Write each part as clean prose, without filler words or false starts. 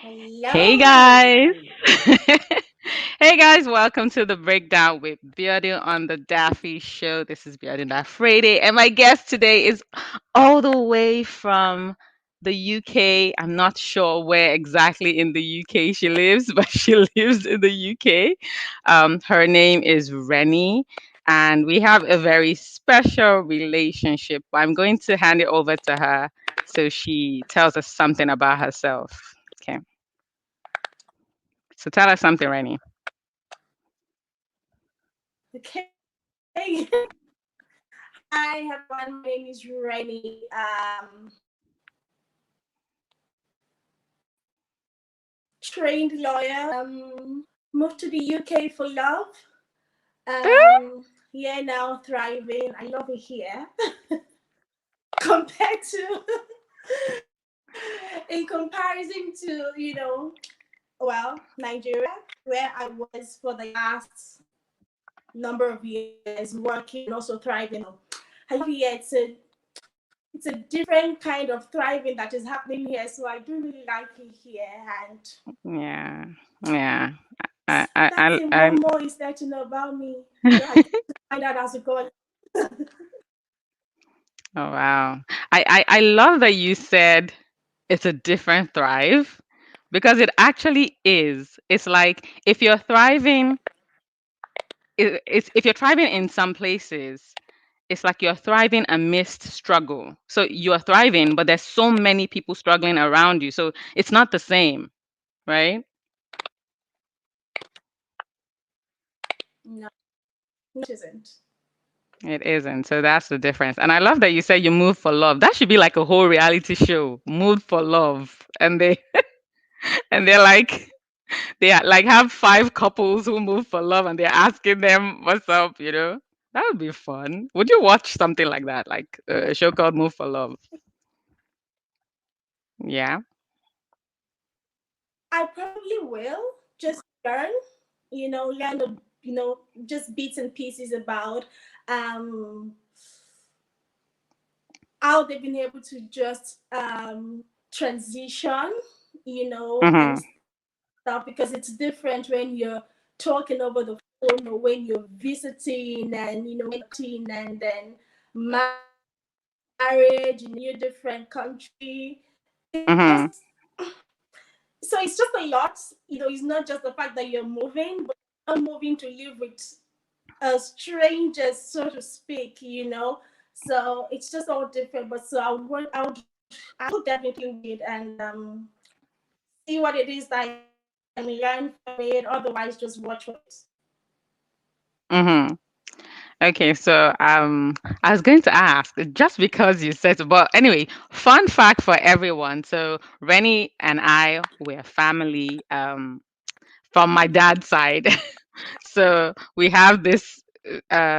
Hey Hello. guys. Hey guys, welcome to the breakdown with Biodun on the Daffy Show. This is Biodun Friday, and my guest today is all the way from the UK. I'm not sure where exactly in the UK she lives, but she lives in the UK. Her name is Reni, and we have a very special relationship. I'm going to hand it over to her so she tells us something about herself. Okay. So tell us something, Rainy. Okay. Hi everyone. My name is Reni. Trained lawyer. Moved to the UK for love. Yeah, now thriving. I love it here. Compared to, in comparison to, Nigeria, where I was for the last number of years working and also thriving. I love it here. It's a different kind of thriving that is happening here. So I do really like it here. And Yeah, yeah. I, yes, I, that's I, it. I What more is there to know about me? I get to find out as we go. oh wow. I love that you said it's a different thrive because it actually is. It's like if you're thriving, it's if you're thriving in some places, it's like you're thriving amidst struggle. So you're thriving, but there's so many people struggling around you. So it's not the same, right? No, no, it isn't. It isn't. So that's the difference. And I love that you said you moved for love. That should be like a whole reality show. Moved for love. And they and they're like they are like have five couples who move for love and they're asking them what's up, you know? That would be fun. Would you watch something like that? Like a show called Move for Love? Yeah. I probably will just learn, learn the, just bits and pieces about um, how they've been able to just transition, and Mm-hmm. stuff because it's different when you're talking over the phone or when you're visiting and and then marriage in a different country. It's Mm-hmm. just so it's just a lot. It's not just the fact that you're moving, but you're moving to live with a stranger, so to speak. So it's just all different. But so I would definitely read and see what it is that I can learn from it. Otherwise, just watch it. Mm-hmm. Okay, so I was going to ask just because you said so, but anyway, fun fact for everyone. So Rennie and I we're family from my dad's side. So we have this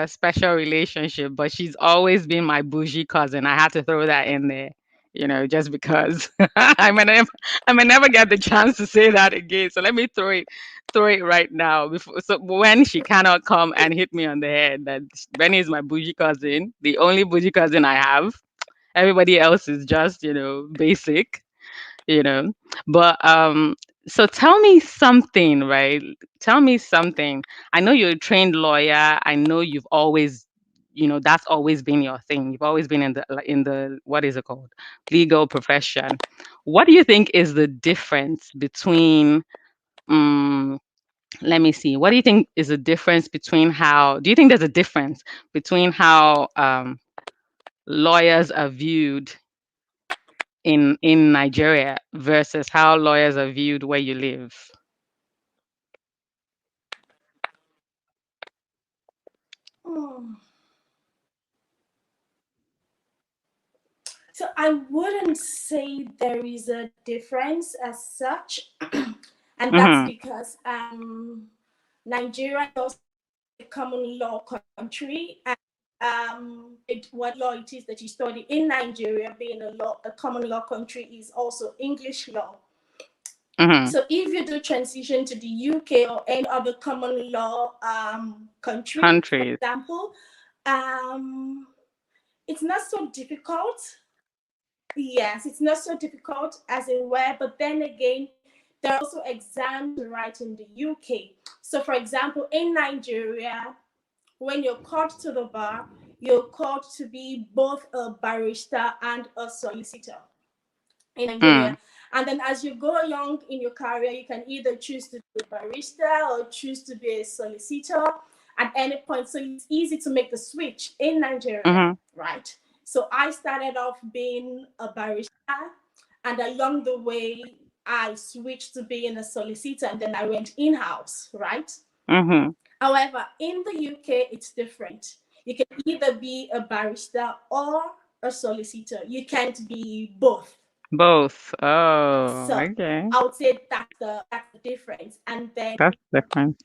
special relationship, but she's always been my bougie cousin. I had to throw that in there, just because I may never get the chance to say that again. So let me throw it right now. Before, so when she cannot come and hit me on the head, that Benny is my bougie cousin, the only bougie cousin I have. Everybody else is just, basic, you know. But so tell me something, right? Tell me something. I know you're a trained lawyer. I know you've always, that's always been your thing. You've always been in the what is it called? Legal profession. What do you think is the difference between um let me see. What do you think is the difference between how do you think there's a difference between how lawyers are viewed in Nigeria versus how lawyers are viewed where you live? Hmm. So I wouldn't say there is a difference as such, and that's Mhm. because Nigeria is also a common law country, and what law it is that you study in Nigeria, being a common law country, is also English law. Mhm. So if you do transition to the UK or any other common law country, for Countries. example, um, it's not so difficult. Yes, it's not so difficult as it were, but then again, there are also exams to write in the UK. So, for example, in Nigeria, when you're called to the bar, you're called to be both a barrister and a solicitor in Mm. Nigeria. And then as you go along in your career, you can either choose to be a barrister or choose to be a solicitor at any point. So it's easy to make the switch in Nigeria, Mhm. right? So I started off being a barrister, and along the way, I switched to being a solicitor, and then I went in house, right? Mhm. However, in the UK, it's different. You can either be a barrister or a solicitor. You can't be both. Both. Oh, So okay. I would say that's the difference. And then, That's different.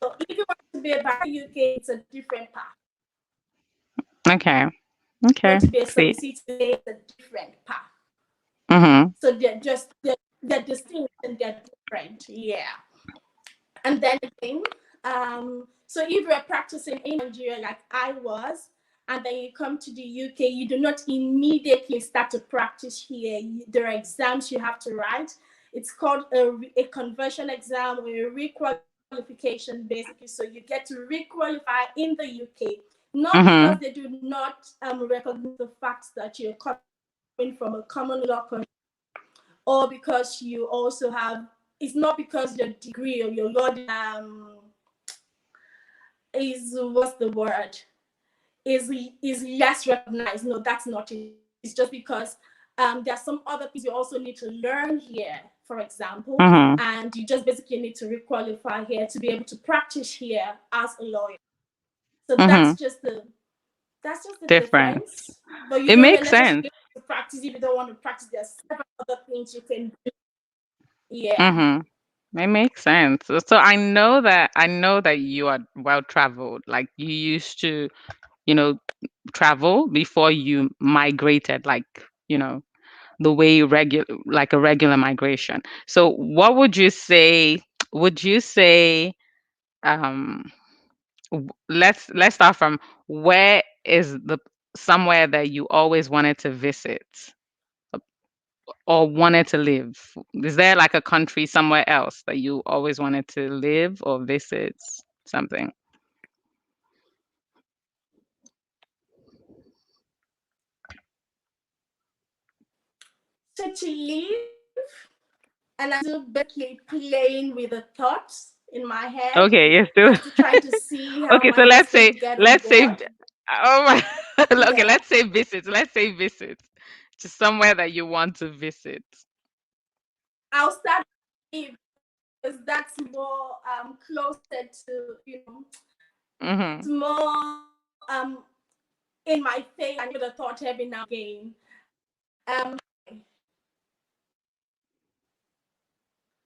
so if you want to be a barrister in the UK, it's a different path. Okay. If you Okay. want to be a See. solicitor, it's a different path. Mhm. So they're distinct and they're different. Yeah. And then again, so if you're practicing in Nigeria like I was, and then you come to the UK, you do not immediately start to practice here. There are exams you have to write. It's called a conversion exam or a requalification, basically. So you get to requalify in the UK, not because Mhm. they do not recognize the fact that you're coming from a common law country, or because you also have, it's not because your degree or your law is, what's the word, is less recognized. No, that's not it. It's just because there are some other things you also need to learn here, for example, Mhm. and you just basically need to requalify here to be able to practice here as a lawyer. So Mhm. that's just the Difference. difference. But you It don't makes necessarily sense. have to practice if you don't want to practice. There's several other things you can do. Yeah. Mhm. It makes sense. So I know that you are well traveled. Like you used to, you know, travel before you migrated, like, you know, the way like a regular migration. So what would you say? Would you say let's start from where is the somewhere that you always wanted to visit or wanted to live? Is there like a country somewhere else that you always wanted to live or visit something? So to leave, and I'm still basically playing with the thoughts in my head. Okay, yes, do. I'm still trying to see how Okay, my so head's let's going say to get on let's say board. oh my okay, Yeah. let's say visit. Let's say visit to somewhere that you want to visit. I'll start with, because that's more closer to, it's Mhm. more in my face and with a thought every now and again.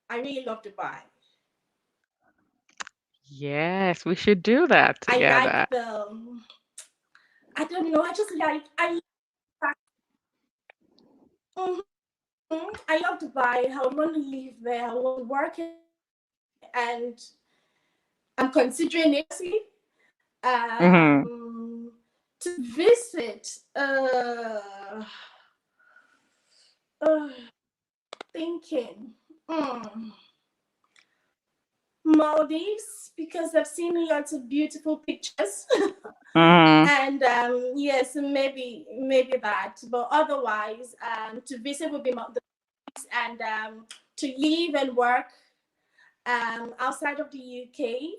I really love Dubai. Yes, we should do that I together. like the I don't know, I just like I Mhm. I love Dubai. I would want to live there. I want to work in it, and I'm considering it seriously. Mhm. To visit, uh thinking, mm, Maldives, because I've seen lots of beautiful pictures. Mhm. And yes, maybe that, but otherwise, to visit would be Maldives, and to live and work outside of the UK,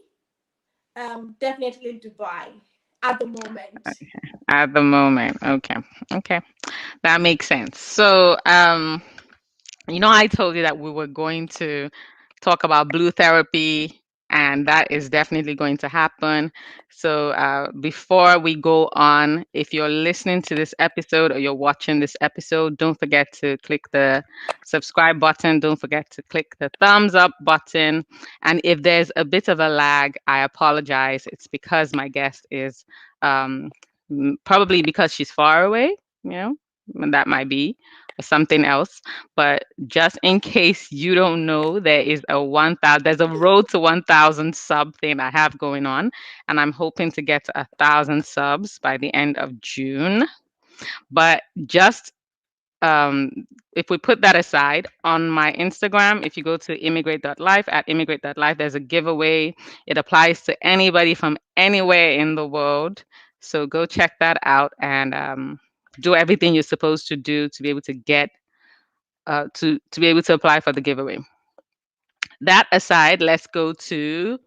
definitely Dubai at the moment. At the moment. Okay. Okay. That makes sense. So, I told you that we were going to talk about blue therapy, and that is definitely going to happen. So, before we go on, if you're listening to this episode or you're watching this episode, don't forget to click the subscribe button. Don't forget to click the thumbs up button. And if there's a bit of a lag, I apologize. It's because my guest is um, probably because she's far away, you know, and that might be or something else. But just in case you don't know, there's a road to 1,000 sub thing I have going on, and I'm hoping to get to 1,000 subs by the end of June. But just um, if we put that aside, on my Instagram, if you go to immigrate.life, at immigrate.life, there's a giveaway. It applies to anybody from anywhere in the world. So go check that out and do everything you're supposed to do to be able to get to be able to apply for the giveaway. That aside, let's go to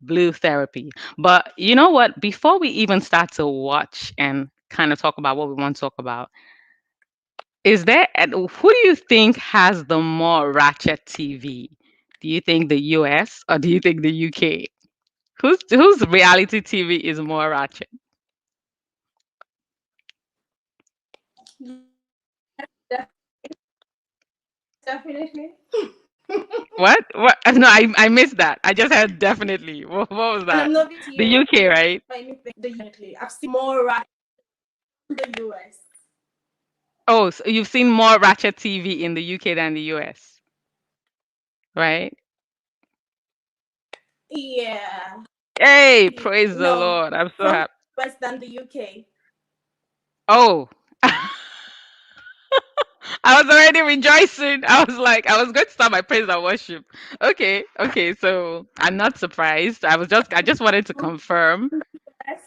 blue therapy. But you know what? Before we even start to watch and kind of talk about what we want to talk about, is there and who do you think has the more ratchet TV? Do you think the US or do you think the UK? Whose reality TV is more ratchet? Definitely. What? What? No, I missed that. I just heard definitely. What was And that? I'm not being The you UK, right? for anything. Definitely. I've seen more right in the US. Oh, so you've seen more ratchet TV in the UK than the US, right? Yeah. Hey, praise the No, Lord. I'm so from happy. US than the UK. Oh, I was already rejoicing. I was like, I was going to start my praise and worship. Okay, okay. So I'm not surprised. I just wanted to confirm. Yes.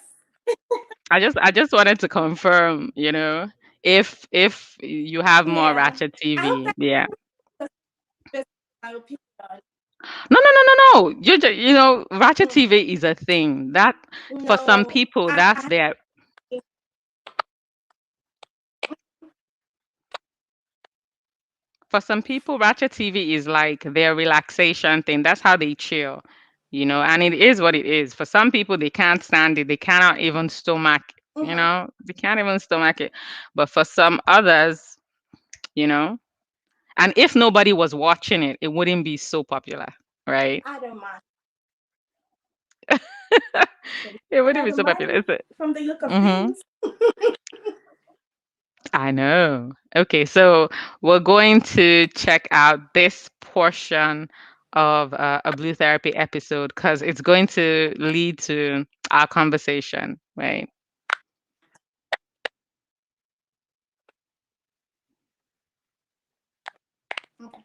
I just wanted to confirm. If you have more Yeah. Ratchet I hope TV, that yeah. just my opinion. No, no, no, no, no. Ratchet Mm. TV is a thing that for some No, people that's their for some people, Ratchet TV is like their relaxation thing. That's how they chill, and it is what it is. For some people, they can't stand it. They cannot even stomach, mhm, they can't even stomach it. But for some others, you know, and if nobody was watching it, it wouldn't be so popular, right? I don't mind. It And wouldn't I be don't so popular, mind is it? from the look of Mm-hmm. things. I know. Okay, so we're going to check out this portion of a blue therapy episode because it's going to lead to our conversation, right? Okay.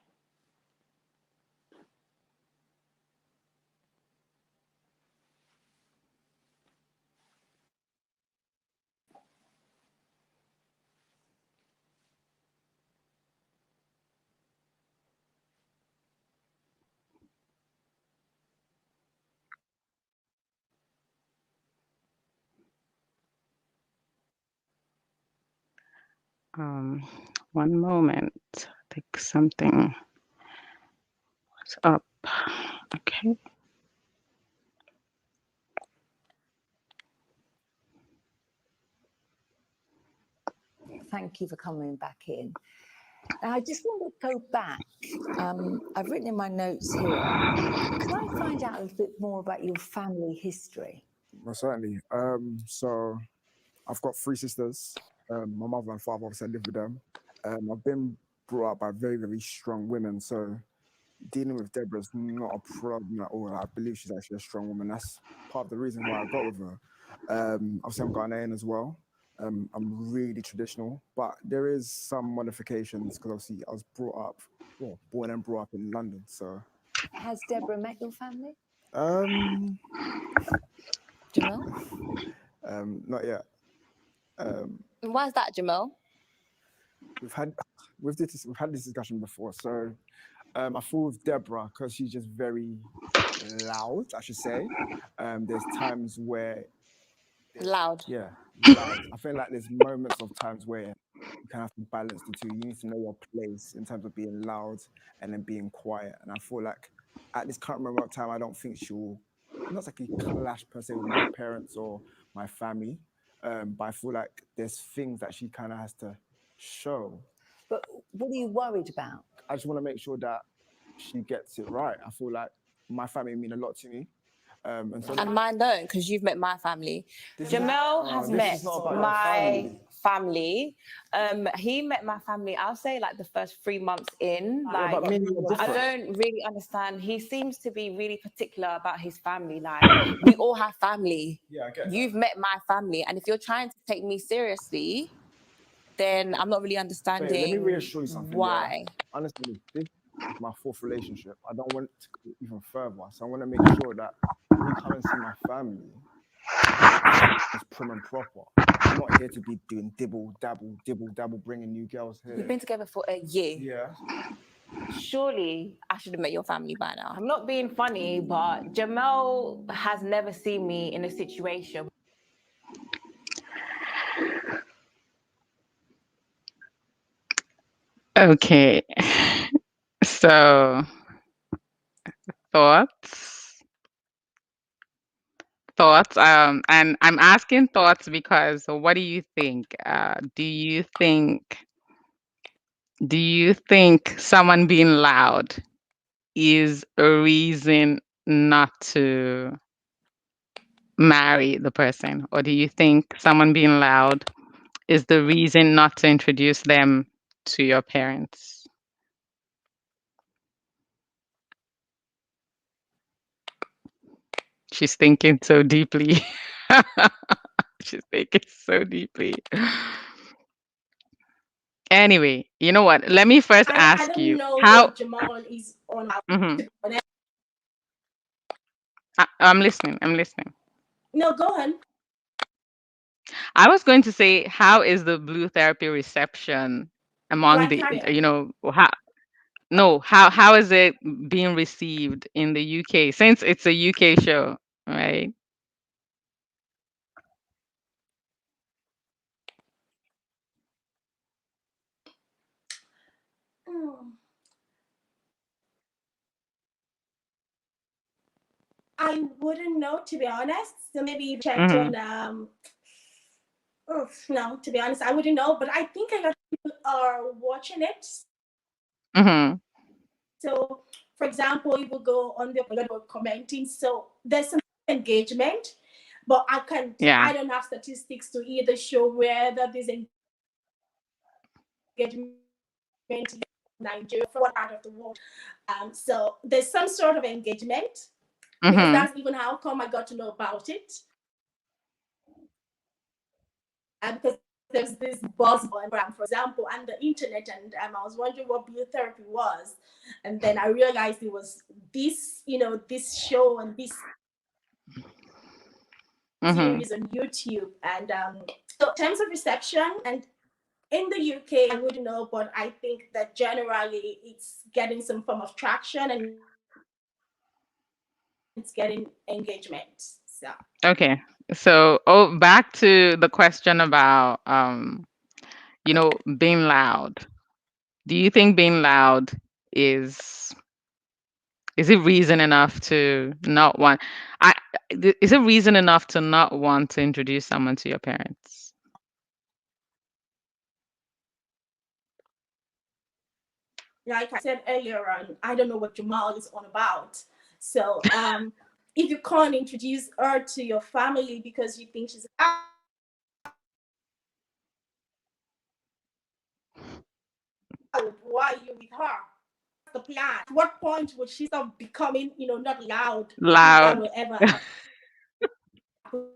Um, one moment. I think something was up. Okay. Thank you for coming back in. Now, I just want to go back. I've written in my notes here. Can I find out a little bit more about your family history? Well, certainly. So I've got three sisters. My mother and father, obviously, I live with them. I've been brought up by very, very strong women. So dealing with Deborah is not a problem at all. I believe she's actually a strong woman. That's part of the reason why I got with her. Obviously, I'm Ghanaian as well. I'm really traditional, but there is some modifications because obviously I was born and brought up in London. So, Has Deborah met your family? um, Jamal? not yet. Um, Why is that, Jamal? we've had we've had this discussion before. So I feel with Deborah because she's just very loud. I should say. There's times where Loud. yeah, loud. I feel like there's moments of times where you kind of have to balance the two. You need to know your place in terms of being loud and then being quiet. And I feel like at this current moment of time, I don't think she'll not exactly clash per se with my parents or my family. But I feel like there's things that she kind of has to show. But what are you worried about? I just want to make sure that she gets it right. I feel like my family mean a lot to me. And so And mine don't, because you've met my family. Jamel has this met is not about your my family. family. He met my family, I'll say, like the first 3 months in. Yeah, Like, but me and you are I different. don't really understand. He seems to be really particular about his family. Like, we all have family. Yeah, I get that. You've met my family. And if you're trying to take me seriously, then I'm not really Wait, let me understanding reassure you something. Yeah, why. honestly, this is my fourth relationship. I don't want to go even further, so I want to make sure that when you come and see my family, it's prim and proper. I'm not here to be doing dibble dabble, bringing new girls We've here. been together for a year. Yeah. Surely I should have met your family by now. I'm not being funny, but Jamel has never seen me in a situation. Okay. So thoughts, thoughts. And I'm asking thoughts because what do you think? Do you think someone being loud is a reason not to marry the person, or do you think someone being loud is the reason not to introduce them to your parents? She's thinking so deeply. She's thinking so deeply. Anyway, you know what? Let me first I ask don't you know how. what Jamal is on about. Mhm. To be honest. I'm listening. I'm listening. No, go ahead. I was going to say, how is the blue therapy reception among Right, the, carry on. how, no, how is it being received in the UK since it's a UK show, right? Hmm. I wouldn't know, to be honest. So maybe you checked Mhm. on no, to be honest, I wouldn't know. But I think a lot of people are watching it. Mhm. So, for example, you will go on the commenting. So there's some engagement, but Yeah. I don't have statistics to either show whether this engagement in Nigeria from what part of the world. So there's some sort of engagement because Mhm. that's even how come I got to know about it. Because there's this buzz on, for example, and the internet, and I was wondering what biotherapy was, and then I realized it was this, this show and this Mhm. series on YouTube, and so in terms of reception, and in the UK, I wouldn't know, but I think that generally it's getting some form of traction and it's getting engagement. So Okay. So, back to the question about being loud. Do you think being loud is is it reason enough to not want I is it reason enough to not want to introduce someone to your parents? like I said earlier on, I don't know what Jamal is on about. So if you can't introduce her to your family because you think she's out, why are you with her? The plan. At what point would she stop becoming, not loud, if that Loud. will ever happen,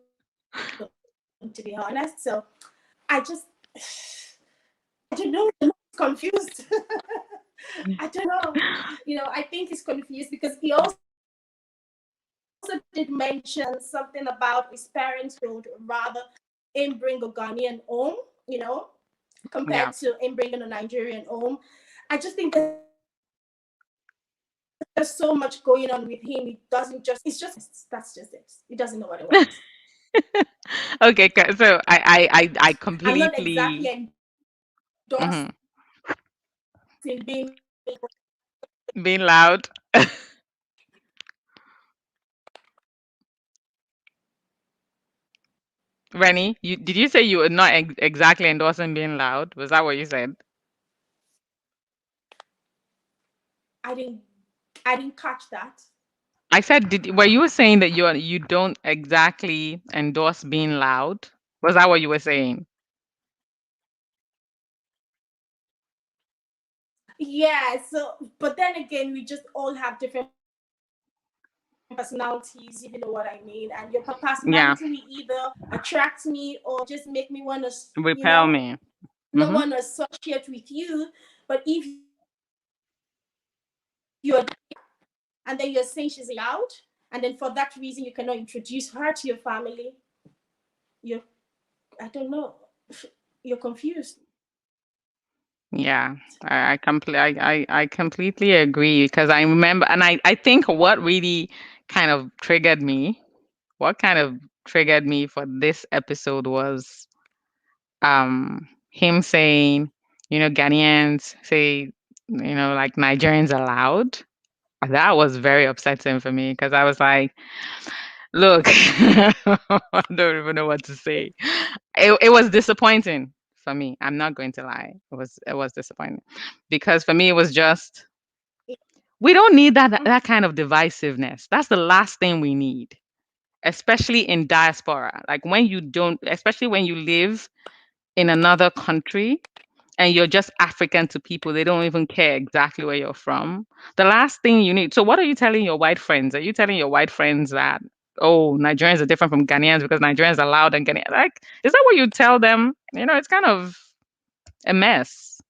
to be honest? So I just, I don't know. I'm confused. I don't know. I think he's confused because he also did mention something about his parents would rather him bring a Ghanaian home, Yeah. compared to him bringing a Nigerian home. I just think there's so much going on with him. It doesn't just, it's just, that's just it. He doesn't know what he wants. Okay, so I I'm not completely. exactly endorsing Mhm. being. Being loud. Rennie, did you say you were not exactly endorsing being loud? Was that what you said? I didn't. I didn't catch that. I said, were you saying that you don't exactly endorse being loud? Was that what you were saying? Yeah. So, but then again, we just all have different personalities, if you know what I mean. And your Yeah, personality will either attract me or just make me want to, repel me. no Mm-hmm. one associate with you. But if you're and then you're saying she's allowed, and then for that reason you cannot introduce her to your family, you're, I don't know, you're confused. Yeah, I completely agree because I remember, and I think what really kind of triggered me, what kind of triggered me for this episode was him saying, Ghanaians say, like Nigerians allowed. That was very upsetting for me because I was like, look, I don't even know what to say. It was disappointing for me. I'm not going to lie. It was disappointing because for me it was just we don't need that kind of divisiveness. That's the last thing we need, especially in diaspora. Like when you don't, especially when you live in another country and you're just African to people, they don't even care exactly where you're from. The last thing you need. So, what are you telling your white friends? Are you telling your white friends that, oh, Nigerians are different from Ghanaians because Nigerians are loud and Ghanaians? Like, is that what you tell them? It's kind of a mess,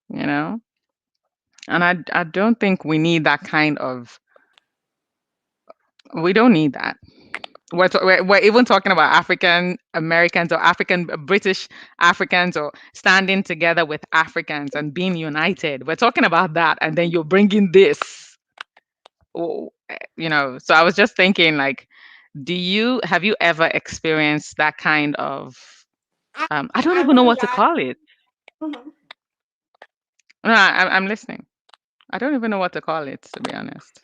you know? And I don't think we need that kind of, we don't need that. We're even talking about African Americans or African British Africans or standing together with Africans and being united. We're talking about that, and then you're bringing this. So I was just thinking, like, have you ever experienced that kind of? I don't I even know wouldn't what to lie. call it. Mhm. No, I'm listening. I don't even know what to call it, to be honest.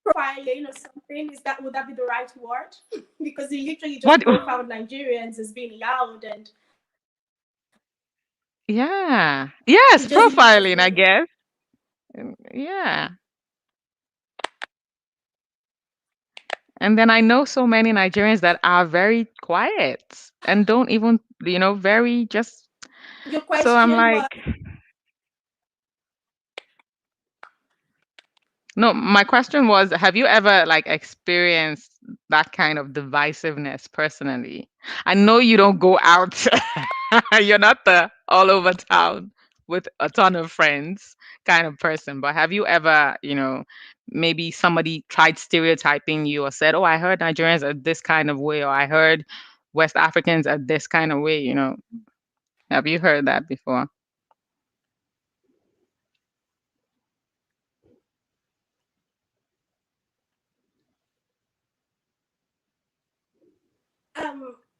Profiling or something, is that, would that be the right word? Because you literally What? just profiled Nigerians as being loud, and Yeah. you Yes, just used his profiling, I name. guess. Yeah. And then I know so many Nigerians that are very quiet and don't even, very just. Your So I'm question was, like, no, my question was, have you ever like experienced that kind of divisiveness personally? I know you don't go out, you're not the all over town with a ton of friends kind of person, but have you ever, maybe somebody tried stereotyping you or said, oh, I heard Nigerians are this kind of way, or I heard West Africans are this kind of way? Have you heard that before?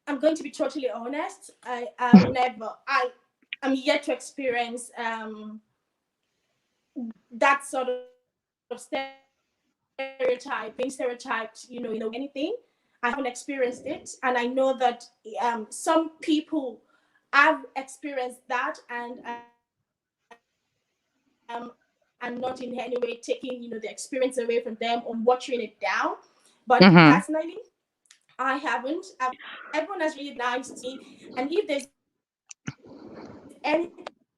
I'm going to be totally honest. I've never, I'm yet to experience that sort of stereotype, being stereotyped, in a way, anything. I haven't experienced it, and I know that some people have experienced that, and not in any way taking the experience away from them or watering it down. But personally, Mm-hmm. I haven't. Everyone has really been nice to me, and if there's anything I've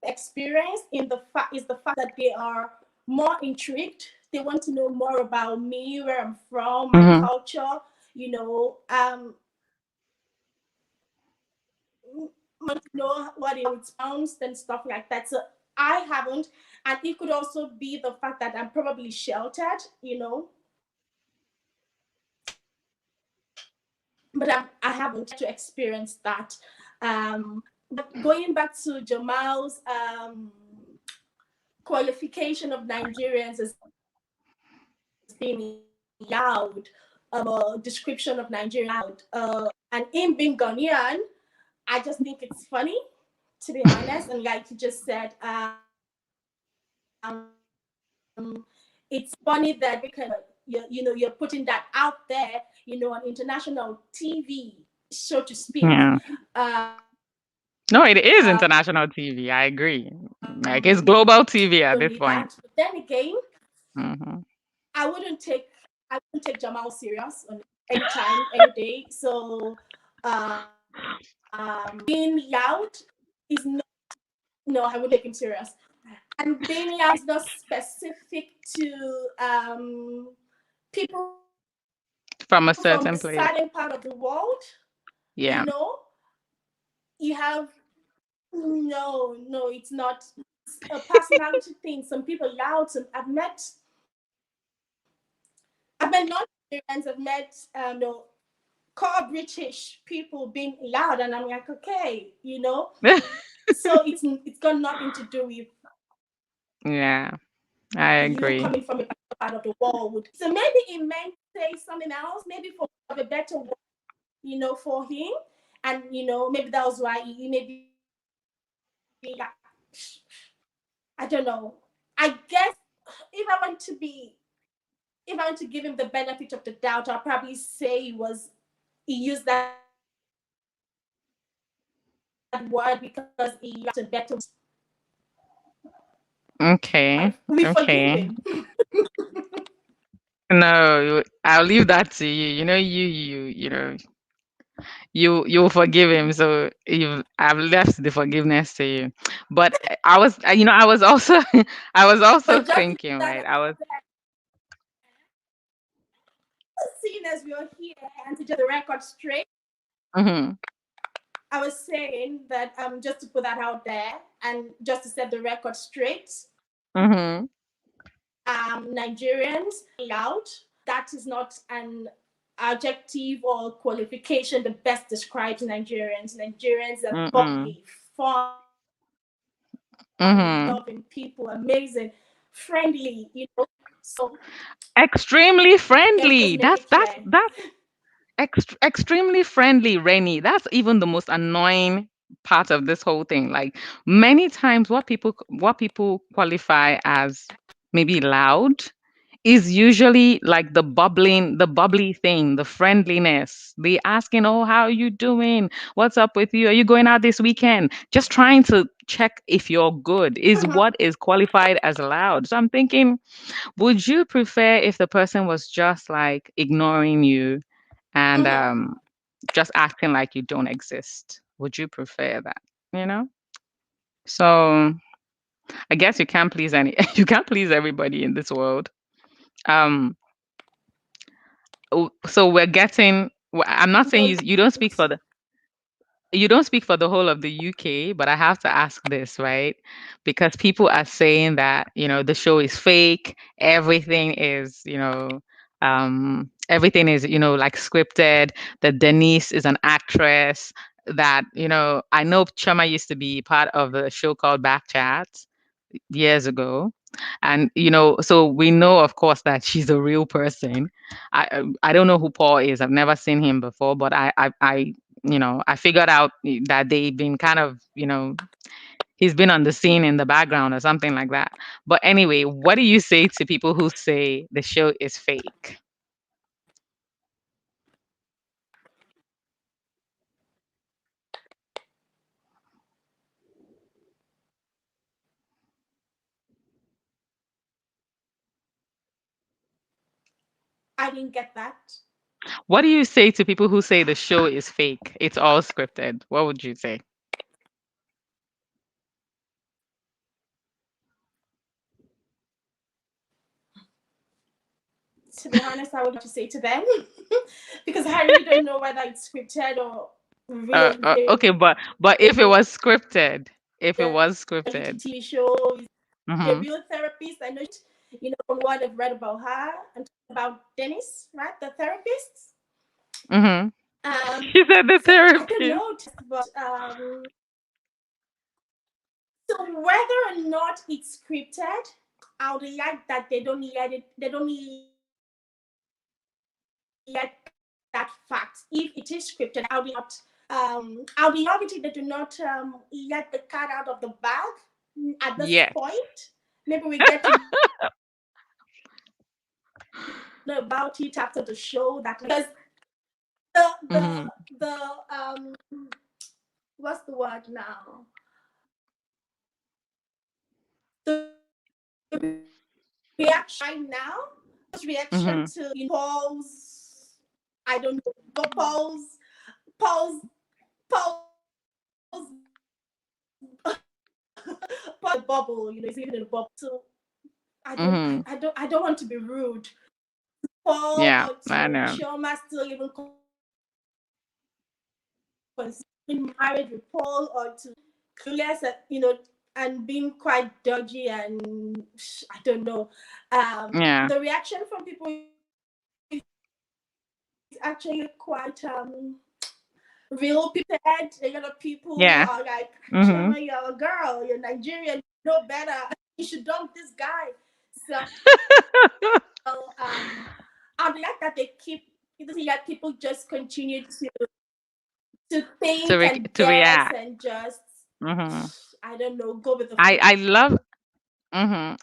experienced is the fact that they are more intrigued. They want to know more about me, where I'm from, my Mm-hmm. culture. Want to know what it, how it sounds and stuff like that. So I haven't, and it could also be the fact that I'm probably sheltered. But I haven't yet to experience that. But going back to Jamal's qualification of Nigerians as being loud, description of Nigerians as being loud, and him being Ghanaian, I just think it's funny, to be honest. And like you just said, it's funny that you're putting that out there, on international TV, so to speak. Yeah. No, it is Um, international TV. I agree. Like it's you global don't TV need at that. this But point. then again, Hmm. I wouldn't take I wouldn't take Jamal serious on anytime, any day. So being loud is not, no, I wouldn't take him serious. And being loud is not specific to people From a from a certain place. certain part of the world, Yeah. you know, you have no, it's not. It's a personality thing. Some people are loud. Some I've met non-Nigerians. I've met core British people being loud, and I'm like, okay, So it's got nothing to do with Yeah, I you agree. coming from a part of the world. So maybe it meant say something else, maybe for a better word, for him, and maybe that was why he maybe like, I don't know. I guess if I want to be, if I want to give him the benefit of the doubt, I'll probably say he used that word because he liked a better Okay. we forgive Okay. him. No, I'll leave that to you. You'll forgive him. So I've left the forgiveness to you. But I was also, I was also But just to thinking, put that right? I out was, there, seeing as we are here and to just the record straight, mm-hmm, I was saying that just to put that out there and just to set the record straight, mm-hmm, Nigerians loud. That is not an adjective or qualification that best describes Nigerians. Nigerians are mm-mm, bubbly, fun, loving people, mm-hmm. amazing, friendly. So Extremely let's just friendly. make it clear. That's extremely friendly, Reni. That's even the most annoying part of this whole thing. Like many times, what people qualify as maybe loud is usually like the bubbly thing, the friendliness. The asking, "Oh, how are you doing? What's up with you? Are you going out this weekend?" Just trying to check if you're good is Mhm, what is qualified as loud. So I'm thinking, would you prefer if the person was just like ignoring you and mhm. just acting like you don't exist? Would you prefer that? You know? So I guess you can't please any you can't please everybody in this world. Um so we're getting I'm not saying No, you don't speak for the whole of the UK, but I have to ask this, right? Because people are saying that, the show is fake, everything is, like scripted, that Denise is an actress, that, I know Chama used to be part of a show called Backchat years ago. And so we know, of course, that she's a real person. I don't know who Paul is. I've never seen him before, but I figured out that they've been kind of, he's been on the scene in the background or something like that. But anyway, what do you say to people who say the show is fake? I didn't get that. What do you say to people who say the show is fake? It's all scripted. What would you say? To be honest, I would to say to them because I really don't know whether it's scripted or real. Okay, but if it was scripted, if it was Reality scripted, TV show. Is a mm-hmm, real therapist. I know, from what I've read about her and about Dennis, right? The therapist. mm-hmm. She said the So I don't therapist. know, but so whether or not it's scripted, I would like that they don't let it. They don't let that fact. If it is scripted, I would not. I'll be happy they do not let the cat out of the bag at this Yes. point. Maybe we get to know about it after the show. That because Mm-hmm. the what's the word now? The reaction right now, the reaction to Mm-hmm. Paul's, I don't know, but Paul's Paul's bubble, he's living in a bubble. So I don't Mm-hmm. want to be rude, Paul Yeah, or I to know. Chioma still even considering marriage with Paul, or to clueless, and being quite dodgy, and I don't know. Yeah. The reaction from people is actually quite real. People said a lot of people are Yeah. like, Chioma, Mhm. you're a girl, you're Nigerian, you know better. You should dump this guy. So I don't like that they keep, it doesn't like people just continue to think and To guess react. and just, Mhm. I don't know, go with the I love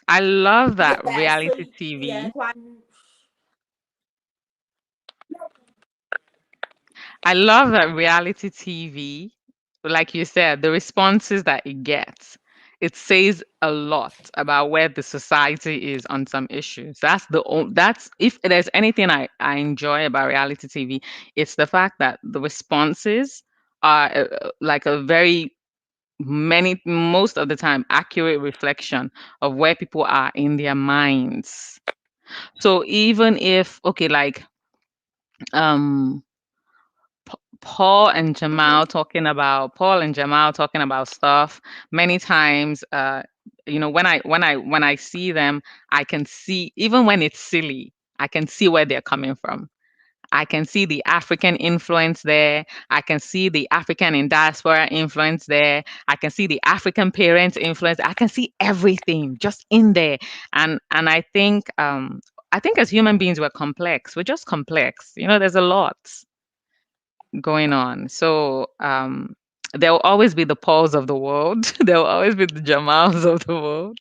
I love that yeah. So reality yeah, TV. quite. I love that reality TV. Like you said, the responses that it gets, it says a lot about where the society is on some issues. That's if there's anything I enjoy about reality TV, it's the fact that the responses are like a very many most of the time accurate reflection of where people are in their minds. So even if okay, like um Paul and Jamal talking about stuff many times when I see them, I can see, even when it's silly, I can see where they're coming from. I can see the African influence there. I can see the African in diaspora influence there. I can see the African parents influence. I can see everything just in there. And I think as human beings we're complex. We're just complex. There's a lot going on. So there will always be the Pauls of the world. There will always be the Jamals of the world.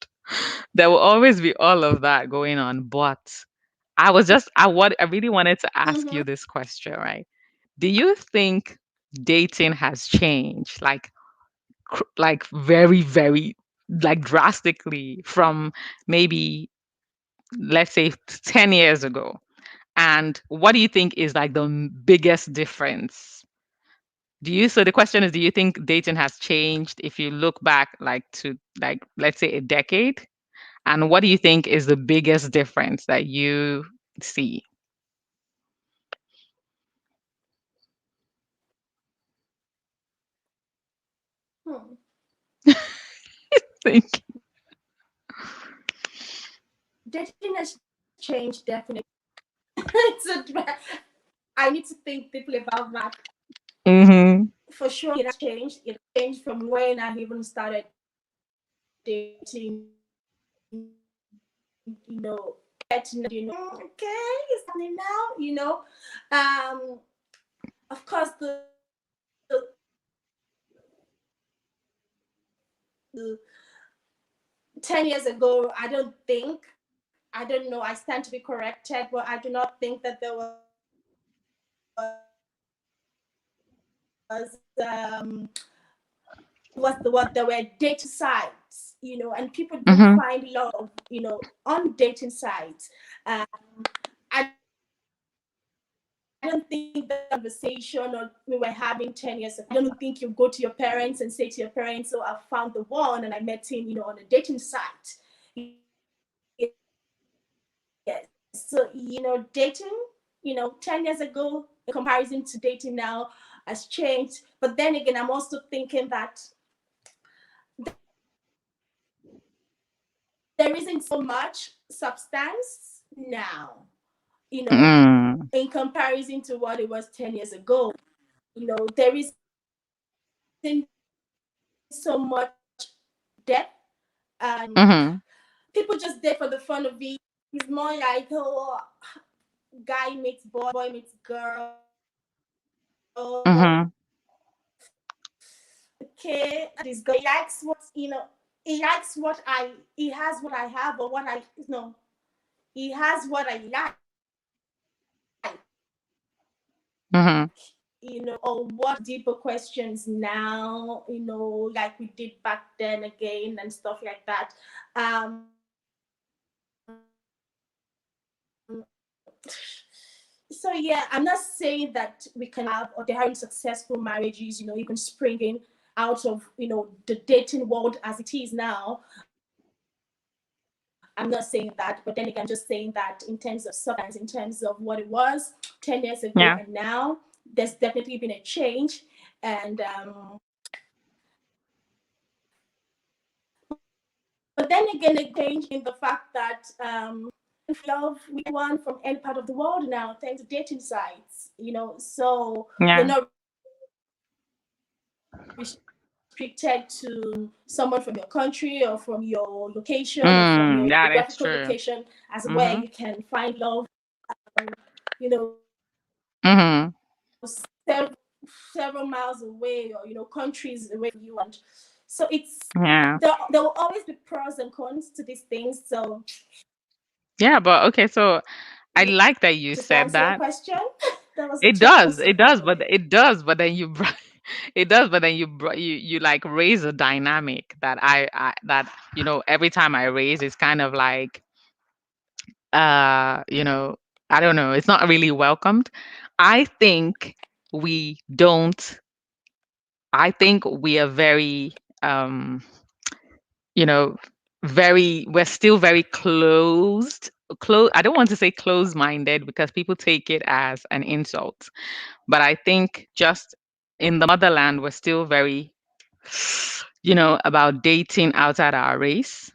There will always be all of that going on. But I really wanted to ask you Mm-hmm. this question, right? Do you think dating has changed, like very, very, like drastically from maybe, let's say, 10 years ago? And what do you think is like the biggest difference? So the question is, do you think dating has changed if you look back like to, like, let's say, a decade? And what do you think is the biggest difference that you see? Hmm. Think. Dating has changed definitely. it's I need to think deeply about that. Mm-hmm. For sure, it has changed. It changed from when I even started dating. Okay, it's happening now. Of course, the 10 years ago, I don't know. I stand to be corrected, but I do not think that there was what's the word? There were dating sites, and people didn't Mm-hmm. find love, on dating sites. Um, I don't think that conversation or we were having 10 years ago. I don't think you go to your parents and say to your parents, "So I found the one and I met him, on a dating site." Yes. So, dating, 10 years ago in comparison to dating now has changed. But then again, I'm also thinking that there isn't so much substance now, in comparison to what it was 10 years ago. There isn't so much depth, and people Mm-hmm. just date for the fun of it. It's more like, guy meets boy meets girl. Mm-hmm. Okay, this guy he has what I have, or what I no he has what I like, Mm-hmm. or what deeper questions now, like we did back then again and stuff like that. So yeah, I'm not saying that we cannot have, or they're having successful marriages, even springing out of the dating world as it is now. I'm not saying that, but then again, I'm just saying that in terms of substance, in terms of what it was 10 years ago Yeah. and now, there's definitely been a change. And but then again, a change in the fact that love with one from any part of the world now, thanks to dating sites, so you're Yeah. not restricted to someone from your country or from your location or from your That is geographical true. location as where Mm-hmm. you can find love, you know, Mm-hmm. several miles away or, countries away from you. And so Yeah. there will always be pros and cons to these things. So, Yeah, but okay, so I yeah, like that you does that said answer your that. question? That was a It tough does. question, It by does, the but way. it does, but then you it does, but then you like raise a dynamic that I that every time I raise it's kind of like uh, you know, I don't know, it's not really welcomed. I think we don't I think we are very you know, we're still very I don't want to say closed minded because people take it as an insult. But I think just in the motherland, we're still very, about dating outside our race.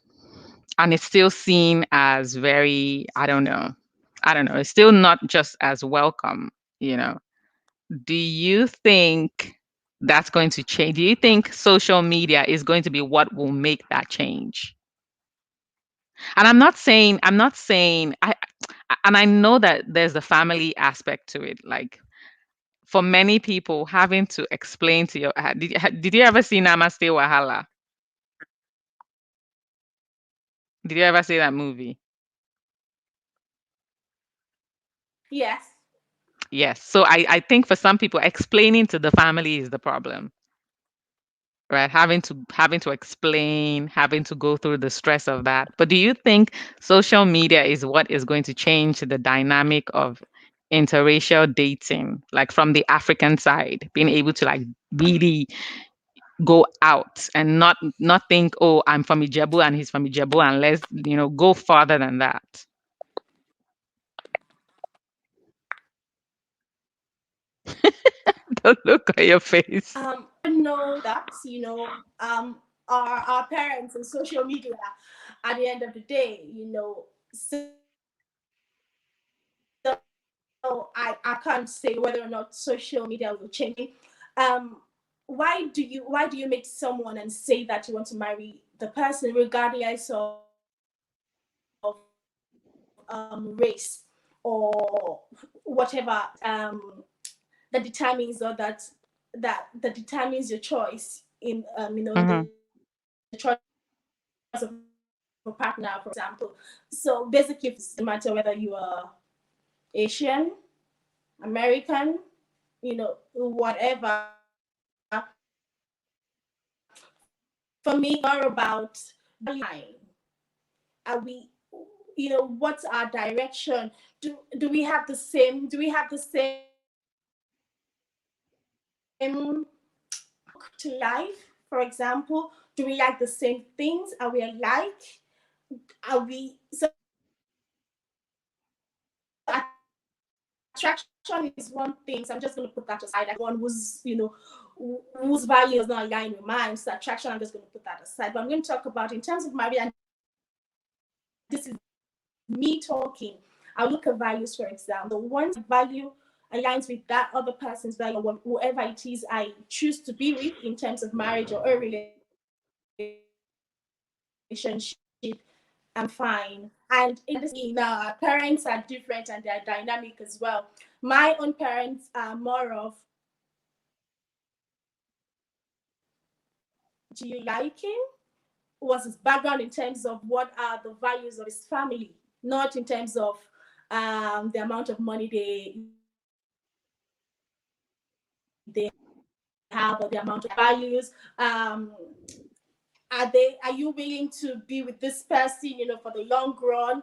And it's still seen as very, I don't know. I don't know. It's still not just as welcome, you know. Do you think that's going to change? Do you think social media is going to be what will make that change? And I'm not saying and I know that there's the family aspect to it. Like for many people, having to explain to did you ever see Namaste Wahala? Did you ever see that movie? Yes. Yes. So I think for some people, explaining to the family is the problem, right? Having to explain, having to go through the stress of that. But do you think social media is what is going to change the dynamic of interracial dating, like from the African side, being able to like really go out and not think, oh, I'm from Ijebu and he's from Ijebu, and let's go farther than that. Don't look at your face. I know that, our parents and social media at the end of the day, so I can't say whether or not social media will change. Why do you meet someone and say that you want to marry the person regardless of race or whatever that determines or that determines your choice in Hmm. the choice of a partner, for example. So basically, no matter whether you are Asian, American, whatever. For me, more about are we, what's our direction? Do we have the same? Do we have the same to life? For example, do we like the same things? Are we alike? Are we so attraction is one thing, so I'm just going to put that aside. Like one whose value is not aligned with mine, so attraction, I'm just going to put that aside. But I'm going to talk about in terms of marriage, and this is me talking. I'll look at values, for example. Once value aligns with that other person's value, or whoever it is I choose to be with in terms of marriage or a relationship, I'm fine. And in this, our parents are different and they're dynamic as well. My own parents are more of, do you like him? Was his background in terms of what are the values of his family, not in terms of the amount of money they have or the amount of values. Are you willing to be with this person, for the long run?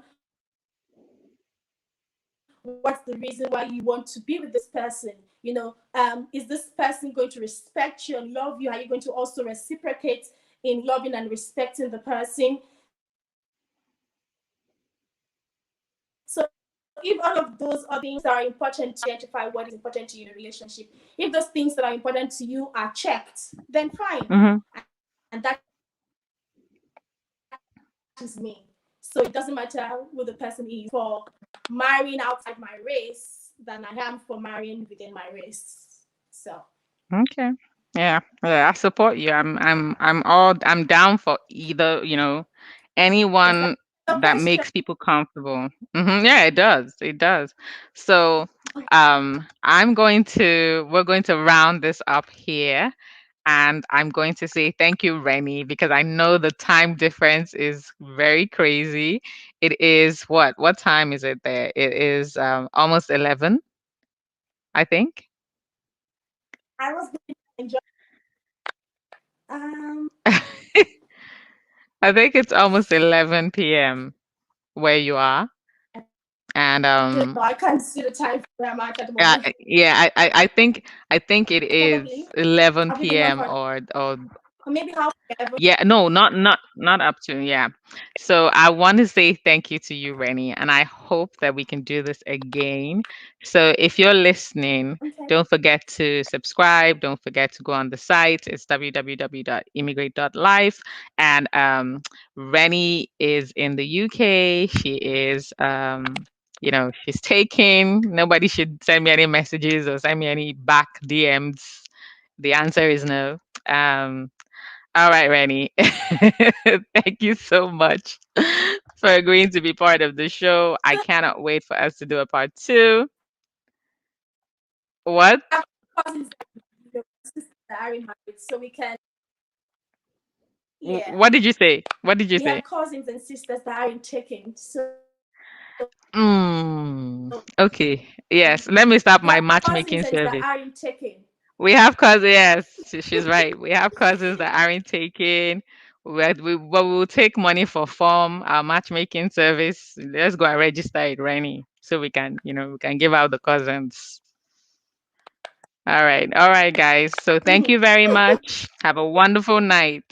What's the reason why you want to be with this person? Is this person going to respect you and love you? Are you going to also reciprocate in loving and respecting the person? if all of those are things that are important to identify what is important to you in a relationship, if those things that are important to you are checked, then fine. Hmm. And that is me. So it doesn't matter who the person is. I'm more for marrying outside my race than I am for marrying within my race. So Okay. Yeah. Yeah. I support you. I'm down for either, does that anyone answer your that question? makes people comfortable. Yeah, it does. It does. So, we're going to round this up here. And I'm going to say thank you, Reni, because I know the time difference is very crazy. It is what? What time is it there? It is almost 11, I think. I was going to enjoy. Um, I think it's almost 11 p.m. where you are. And I don't know. I can't see the time where I'm at the yeah, moment. yeah, I think it is Probably 11 I'll be the p.m. one for, or or maybe half 11. yeah, no, not up to, yeah. So I want to say thank you to you, Rennie, and I hope that we can do this again. So if you're listening, Okay. don't forget to subscribe. Don't forget to go on the site. It's www.immigrate.life. And Rennie is in the UK. She is she's taking. Nobody should send me any messages or send me any back DMs. The answer is no. Um, all right, Rennie. Thank you so much for agreeing to be part of the show. I cannot wait for us to do a part two. What? I have cousins sisters that are in marriage, so we can, yeah. What did you say? What did you We say? have cousins and sisters that are in taking. So Okay. we Yes. have Let me stop cousins my and sisters that matchmaking are in service. taking. We have cousins. Yes, she's right. We have cousins that aren't taking. But we will take money for form our matchmaking service. Let's go and register it, Rennie, so we can give out the cousins. All right. All right, guys. So thank you very much. Have a wonderful night.